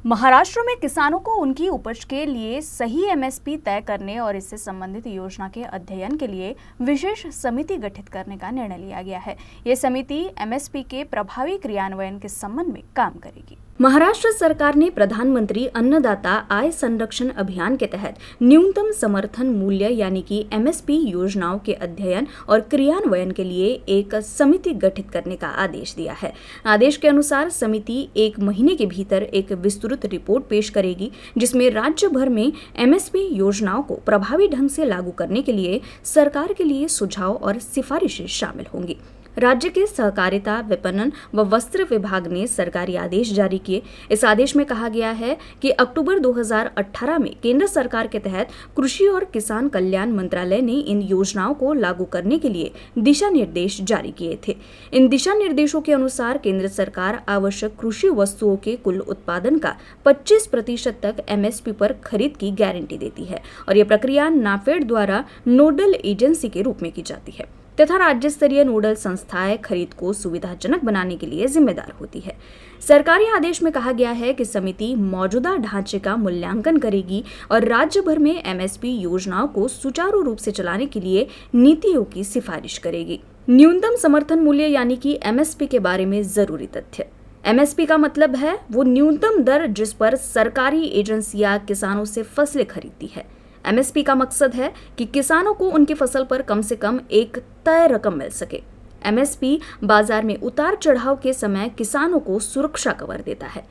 महाराष्ट्र में किसानों को उनकी उपज के लिए सही एमएसपी तय करने और इससे संबंधित योजना के अध्ययन के लिए विशेष समिति गठित करने का निर्णय लिया गया है। ये समिति एमएसपी के प्रभावी क्रियान्वयन के संबंध में काम करेगी। महाराष्ट्र सरकार ने प्रधानमंत्री अन्नदाता आय संरक्षण अभियान के तहत न्यूनतम समर्थन मूल्य यानी कि एमएसपी योजनाओं के अध्ययन और क्रियान्वयन के लिए एक समिति गठित करने का आदेश दिया है। आदेश के अनुसार समिति 1 महीने के भीतर एक विस्तृत रिपोर्ट पेश करेगी, जिसमें राज्य भर में एमएसपी योजनाओं को प्रभावी ढंग से लागू करने के लिए सरकार के लिए सुझाव और सिफारिशें शामिल होंगी। राज्य के सहकारिता, विपणन व वस्त्र विभाग ने सरकारी आदेश जारी किए। इस आदेश में कहा गया है कि अक्टूबर 2018 में केंद्र सरकार के तहत कृषि और किसान कल्याण मंत्रालय ने इन योजनाओं को लागू करने के लिए दिशा निर्देश जारी किए थे। इन दिशा निर्देशों के अनुसार केंद्र सरकार आवश्यक कृषि वस्तुओं के कुल उत्पादन का 25% तक एमएसपी पर खरीद की गारंटी देती है और यह प्रक्रिया नाफेड द्वारा नोडल एजेंसी के रूप में की जाती है तथा राज्य स्तरीय नोडल संस्थाएं खरीद को सुविधाजनक बनाने के लिए जिम्मेदार होती है। सरकारी आदेश में कहा गया है कि समिति मौजूदा ढांचे का मूल्यांकन करेगी और राज्य भर में एमएसपी योजनाओं को सुचारू रूप से चलाने के लिए नीतियों की सिफारिश करेगी। न्यूनतम समर्थन मूल्य यानी कि एमएसपी के बारे में जरूरी तथ्य। एमएसपी का मतलब है वो न्यूनतम दर जिस पर सरकारी एजेंसियां किसानों से फसलें खरीदती है। एमएसपी का मकसद है कि किसानों को उनकी फसल पर कम से कम एक तय रकम मिल सके। एमएसपी बाजार में उतार चढ़ाव के समय किसानों को सुरक्षा कवर देता है।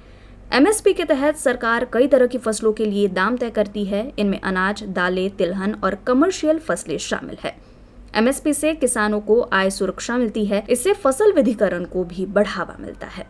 एमएसपी के तहत सरकार कई तरह की फसलों के लिए दाम तय करती है। इनमें अनाज, दालें, तिलहन और कमर्शियल फसलें शामिल है। एमएसपी से किसानों को आय सुरक्षा मिलती है। इससे फसल विधिकरण को भी बढ़ावा मिलता है।